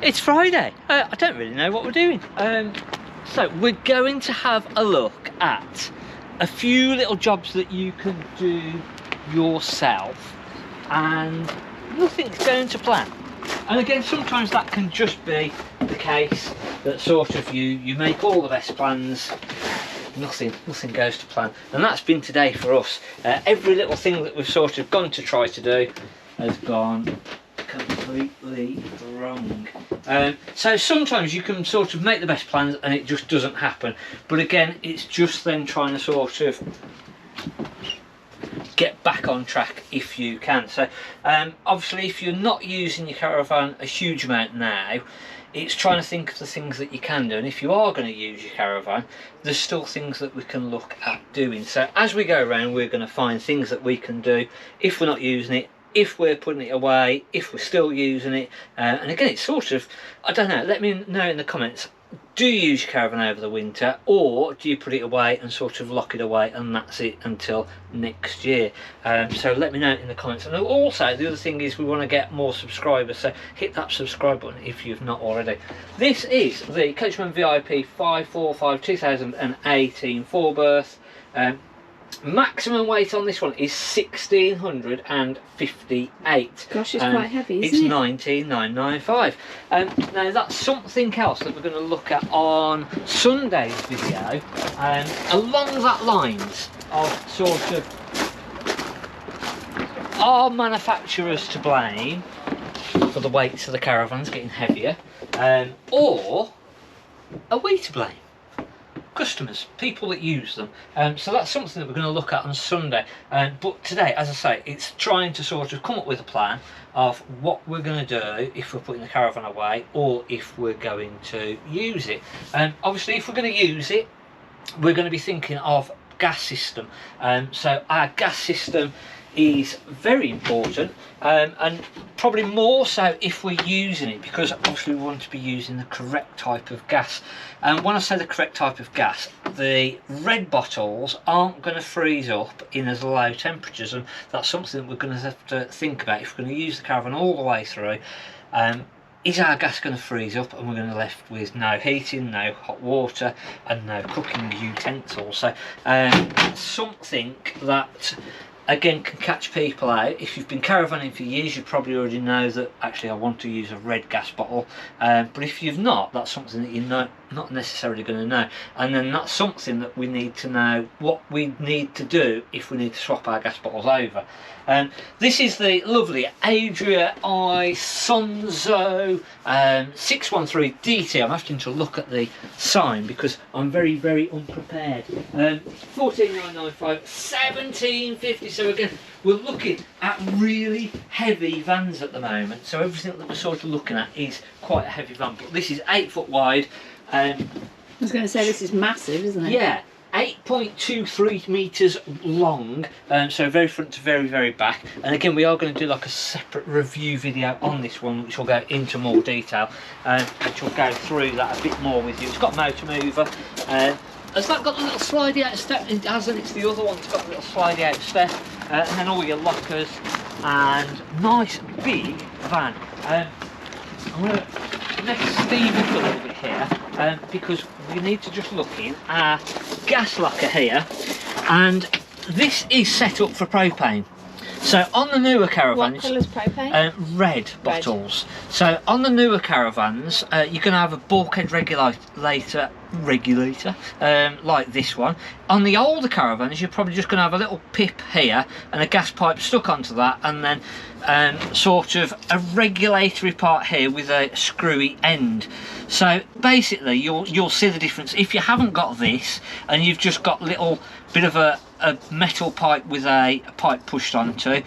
It's Friday. I don't really know what we're doing. So we're going to have a look at a few little jobs that you can do yourself, and nothing's going to plan. And again, sometimes that can just be the case, that sort of you make all the best plans, nothing goes to plan, and that's been today for us. Every little thing that we've sort of gone to try to do has gone completely wrong. So sometimes you can sort of make the best plans and it just doesn't happen, but again, it's just then trying to sort of get back on track if you can. So obviously, if you're not using your caravan a huge amount now, it's trying to think of the things that you can do, and if you are going to use your caravan, there's still things that we can look at doing. So as we go around, we're going to find things that we can do if we're not using it, if we're putting it away, if we're still using it. And again, it's sort of, I don't know, let me know in the comments, do you use your caravan over the winter, or do you put it away and sort of lock it away and that's it until next year? So let me know in the comments. And also, the other thing is we want to get more subscribers, so hit that subscribe button if you've not already. This is the Coachman VIP 545 2018 4 berth. Maximum weight on this one is 1658. Gosh, it's quite heavy, it's isn't it? 19995. Now that's something else that we're going to look at on Sunday's video, along that lines of sort of, are manufacturers to blame for the weights of the caravans getting heavier, or are we to blame? Customers, people that use them. So that's something that we're going to look at on Sunday. But today, as I say, it's trying to sort of come up with a plan of what we're going to do if we're putting the caravan away, or if we're going to use it. Obviously, if we're going to use it, we're going to be thinking of gas system. So our gas system is very important, and probably more so if we're using it, because obviously we want to be using the correct type of gas. And when I say the correct type of gas, the red bottles aren't going to freeze up in as low temperatures, and that's something that we're going to have to think about if we're going to use the caravan all the way through. Is our gas going to freeze up and we're going to be left with no heating, no hot water and no cooking utensils? So something that again can catch people out. If you've been caravanning for years, you probably already know that actually I want to use a red gas bottle, but if you've not, that's something that you're not necessarily going to know, and then that's something that we need to know what we need to do if we need to swap our gas bottles over. This is the lovely Adria I Sonzo 613 DT. I'm having to look at the sign because I'm very, very unprepared. 14995, 1750. So again, we're looking at really heavy vans at the moment. So everything that we're sort of looking at is quite a heavy van. But this is 8 foot wide. I was going to say, this is massive, isn't it? Yeah. 8.23 metres long, so very front to very, very back. And again, we are going to do like a separate review video on this one, which will go into more detail, which will go through that a bit more with you. It's got a motor mover. Has that got a little slidey out step? It hasn't. It's the other one that's got a little slidey out step, and then all your lockers, and nice big van. I'm going to next Steve up a little bit here, because we need to just look in our gas locker here, and this is set up for propane. So on the newer caravans, what colour's propane? Red bottles. So on the newer caravans, you're going to have a bulkhead regulator like this one. On the older caravans, you're probably just going to have a little pip here and a gas pipe stuck onto that, and then sort of a regulatory part here with a screwy end. So basically, you'll see the difference. If you haven't got this and you've just got little bit of a metal pipe with a pipe pushed onto,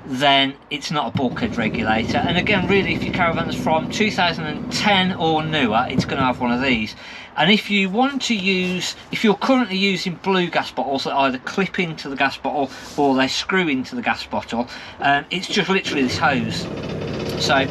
then it's not a bulkhead regulator. And again, really, if your caravan's from 2010 or newer, it's going to have one of these. And if you want to use, if you're currently using blue gas bottles that either clip into the gas bottle or they screw into the gas bottle, it's just literally this hose. So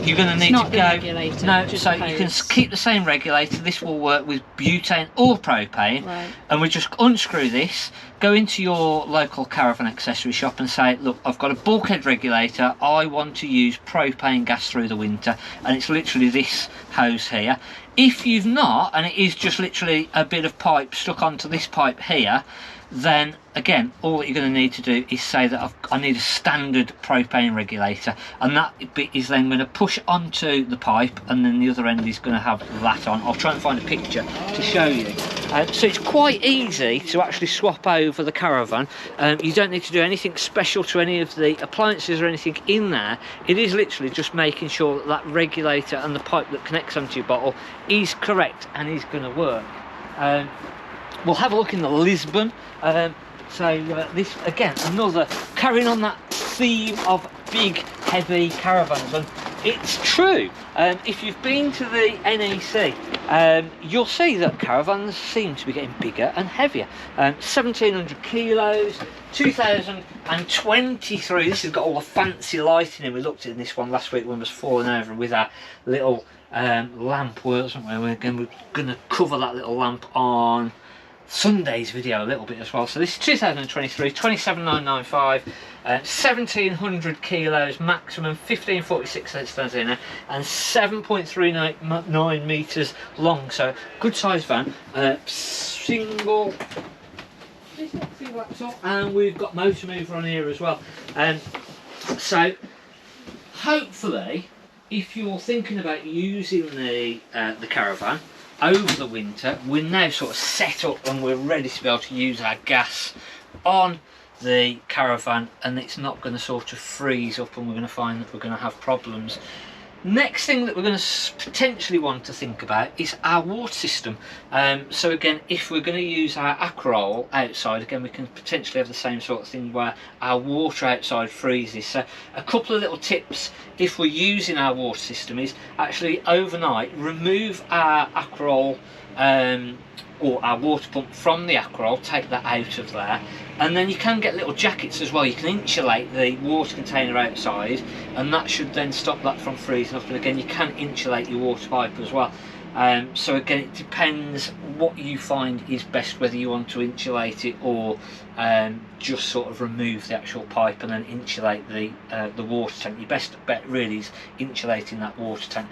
you're going to need not to the go. regulator, No, just so the you can hose. keep the same regulator. This will work with butane or propane. Right. And we just unscrew this, go into your local caravan accessory shop and say, look, I've got a bulkhead regulator. I want to use propane gas through the winter, and it's literally this hose here. If you've not, and it is just literally a bit of pipe stuck onto this pipe here, then again, all that you're going to need to do is say that I need a standard propane regulator, and that bit is then going to push onto the pipe, and then the other end is going to have that on. I'll try and find a picture to show you. So it's quite easy to actually swap over the Caravan. You don't need to do anything special to any of the appliances or anything in there. It is literally just making sure that that regulator and the pipe that connects onto your bottle is correct and is going to work. We'll have a look in the Lisbon. This again, another carrying on that theme of big heavy caravans, and it's true. If you've been to the NEC, you'll see that caravans seem to be getting bigger and heavier. 1700 kilos, 2023. This has got all the fancy lighting in. We looked at this one last week when it was falling over with our little lamp, wasn't we? We're going to cover that little lamp on Sunday's video a little bit as well. So this is 2023, 27995, 1700 kilos maximum, 1546 centimeters in it, and 7.39 meters long. So good size van, single axle, and we've got motor mover on here as well. So hopefully, if you're thinking about using the Caravan over the winter, we're now sort of set up and we're ready to be able to use our gas on the Caravan, and it's not going to sort of freeze up and we're going to find that we're going to have problems. Next thing that we're going to potentially want to think about is our water system. So again, if we're going to use our Aquarol outside, again we can potentially have the same sort of thing where our water outside freezes. So a couple of little tips if we're using our water system is actually overnight remove our Aquarol or our water pump from the Aquarol, take that out of there, and then you can get little jackets as well. You can insulate the water container outside, and that should then stop that from freezing up. And again, you can insulate your water pipe as well. So again, it depends what you find is best, whether you want to insulate it or just sort of remove the actual pipe and then insulate the water tank. Your best bet really is insulating that water tank.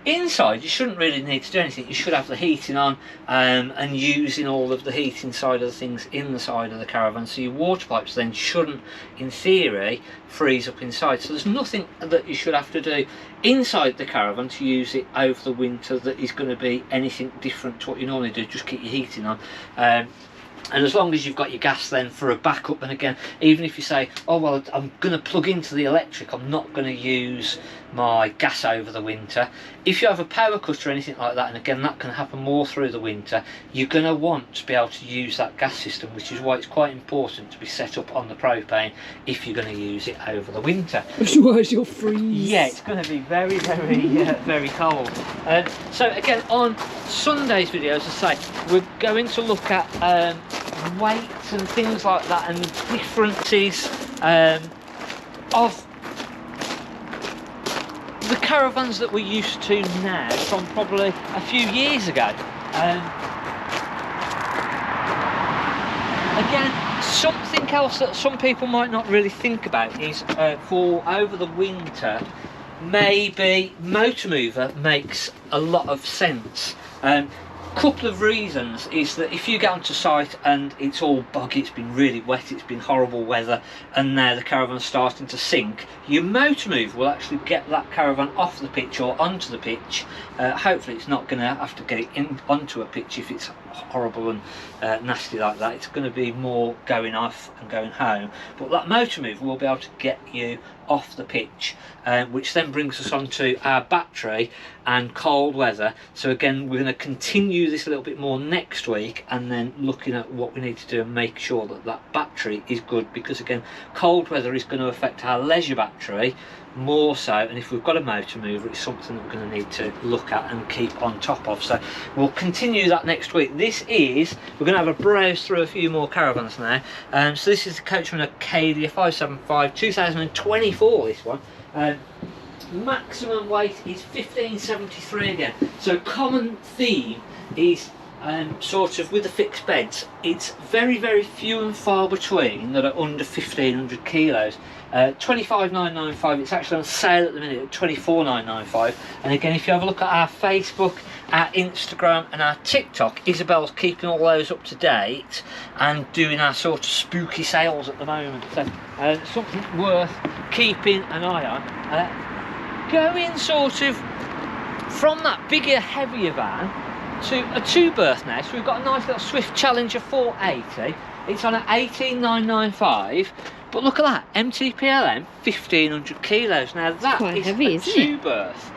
Inside, you shouldn't really need to do anything. You should have the heating on and using all of the heating side of the things in the side of the Caravan, so your water pipes then shouldn't, in theory, freeze up inside. So there's nothing that you should have to do inside the Caravan to use it over the winter that is going to be anything different to what you normally do. Just keep your heating on. And as long as you've got your gas then for a backup, and again, even if you say, oh well, I'm going to plug into the electric, I'm not going to use my gas over the winter. If you have a power cut or anything like that, and again that can happen more through the winter, you're going to want to be able to use that gas system, which is why it's quite important to be set up on the propane if you're going to use it over the winter. Otherwise you'll freeze. Yeah, it's going to be very, very, very cold. So again, on Sunday's video, as I say, we're going to look at weights and things like that, and differences of the Caravans that we're used to now from probably a few years ago. Again, something else that some people might not really think about is for over the winter, maybe motor mover makes a lot of sense. Couple of reasons is that if you get onto site and it's all boggy, it's been really wet, it's been horrible weather, and now the Caravan's starting to sink, your motor mover will actually get that Caravan off the pitch or onto the pitch. Hopefully it's not going to have to get it onto a pitch if it's horrible and nasty like that. It's going to be more going off and going home, but that motor mover will be able to get you off the pitch, which then brings us on to our battery and cold weather. So again, we're going to continue this a little bit more next week, and then looking at what we need to do and make sure that that battery is good, because again, cold weather is going to affect our leisure battery more so, and if we've got a motor mover, it's something that we're going to need to look at and keep on top of. So we'll continue that next week. We're going to have a browse through a few more Caravans now. So this is the Coachman Acadia 575 2024, this one. maximum weight is 1573 again. So common theme is sort of with the fixed beds, it's very, very few and far between that are under 1500 kilos. 25,995, it's actually on sale at the minute at 24,995. And again, if you have a look at our Facebook, our Instagram and our TikTok, Isabel's keeping all those up to date and doing our sort of spooky sales at the moment. So something worth keeping an eye on. Going sort of from that bigger, heavier van to a 2-berth now. So we've got a nice little Swift Challenger 480. It's on at 18,995. But look at that, MTPLM, 1500 kilos. Now that quite is heavy, a isn't 2-berth.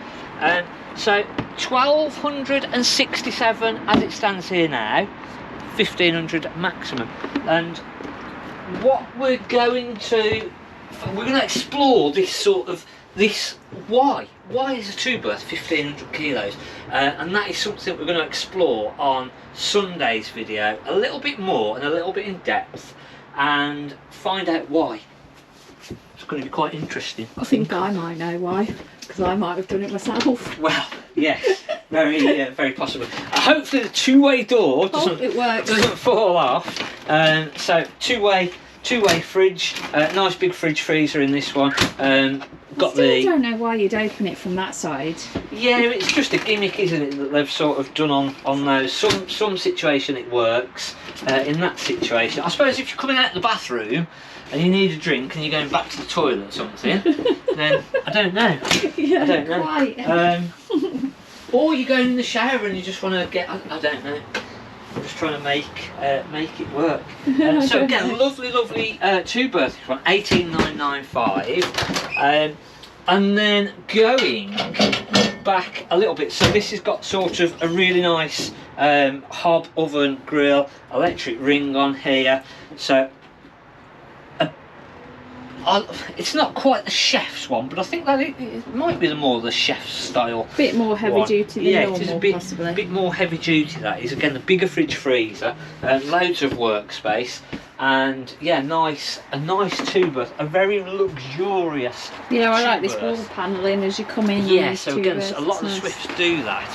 So 1267 as it stands here now, 1500 maximum. And what we're going to explore this sort of why is a 2-berth 1500 kilos, and that is something we're going to explore on Sunday's video a little bit more and a little bit in depth, and find out why. It's going to be quite interesting. I think I might know why, because I might have done it myself. Well, yes, very possible. Hopefully the two-way door doesn't fall off. So two-way fridge, nice big fridge freezer in this one. I don't know why you'd open it from that side. Yeah, it's just a gimmick, isn't it, that they've sort of done on those. Some situation it works. In that situation, I suppose if you're coming out of the bathroom and you need a drink and you're going back to the toilet or something, then I don't know. Yeah, I don't know. Quite. Or you're going in the shower and you just want to get. I don't know. I'm just trying to make it work. So again, lovely 2-berth one, 18,995. And then going back a little bit, so this has got sort of a really nice hob oven grill, electric ring on here. So it's not quite the chef's one, but I think that it might be more the chef's style. Bit more heavy duty than normal, it is a possibly. bit more heavy duty. That is, again, the bigger fridge freezer, loads of workspace, and yeah, a nice 2-berth, a very luxurious. Yeah, I like this wall panelling as you come in. Yeah, so again, a lot of the Swifts do that.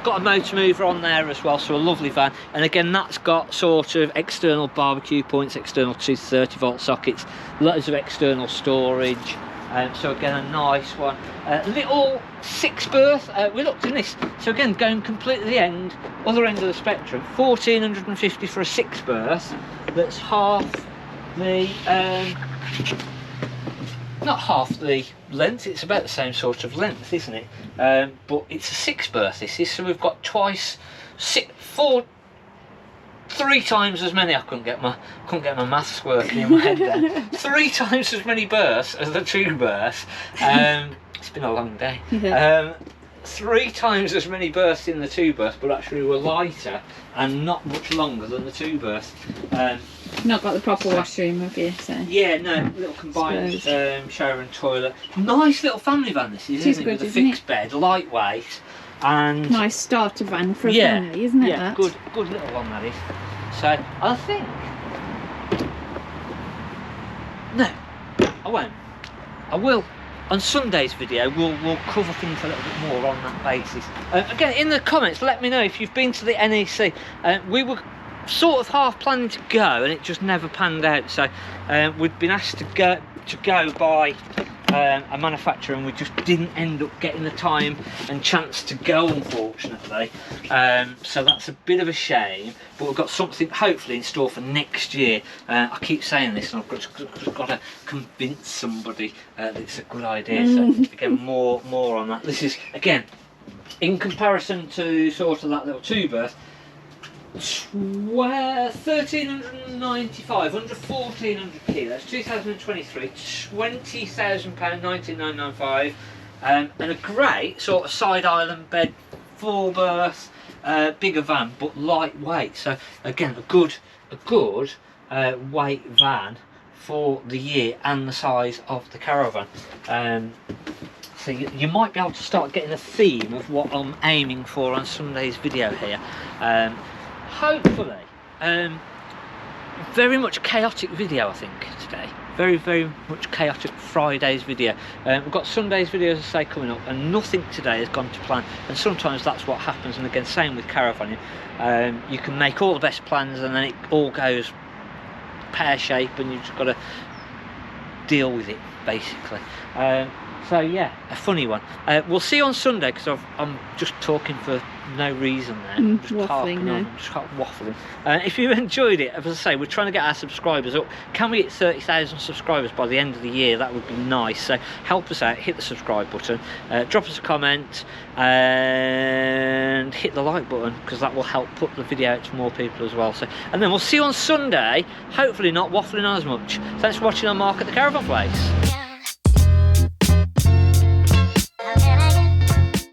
Got a motor mover on there as well, so a lovely van. And again, that's got sort of external barbecue points, external 230-volt sockets, loads of external storage. So again, a nice one. Little 6-berth. We looked in this. So again, going completely the other end of the spectrum, 1450 for a 6-berth. That's half the. Not half the length, it's about the same sort of length, isn't it? But it's a 6-berth, this is, so we've got three times as many. I couldn't get my maths working in my head then. 3 times as many berths as the 2-berth. It's been a long day. 3 times as many berths in the 2-berth, but actually were lighter and not much longer than the 2-berth. Not got the proper washroom, have you? So. Yeah, no, little combined shower and toilet. Nice little family van this is, isn't it? With a fixed bed, lightweight, and nice starter van for a family, isn't it? Yeah, good little one that is. So I think no, I won't. I will. On Sunday's video, we'll cover things a little bit more on that basis. Again, in the comments, let me know if you've been to the NEC. We were sort of half planning to go, and it just never panned out. So we'd been asked to go by a manufacturer, and we just didn't end up getting the time and chance to go, unfortunately. So that's a bit of a shame, but we've got something hopefully in store for next year. I keep saying this, and I've just got to convince somebody that it's a good idea. So again, more on that. This is, again, in comparison to sort of that little 2-berth, 1395 under 1400 kilos, 2023, £20,000, 19,995, and a great sort of side island bed, 4-berth, bigger van but lightweight. So again, a good weight van for the year and the size of the Caravan. So you might be able to start getting a theme of what I'm aiming for on Sunday's video here. Hopefully, very much chaotic video I think today, very, very much chaotic Friday's video. We've got Sunday's video, as I say, coming up, and nothing today has gone to plan, and sometimes that's what happens. And again, same with caravanning, you can make all the best plans and then it all goes pear-shaped and you've just got to deal with it, basically. So yeah, a funny one. We'll see you on Sunday, because I'm just talking for no reason there. I'm just waffling now. I'm just waffling. If you enjoyed it, as I say, we're trying to get our subscribers up. Can we get 30,000 subscribers by the end of the year? That would be nice. So help us out, hit the subscribe button, drop us a comment, and hit the like button, because that will help put the video out to more people as well. So, and then we'll see you on Sunday, hopefully not waffling on as much. Thanks for watching on Mark at the Caravan Place.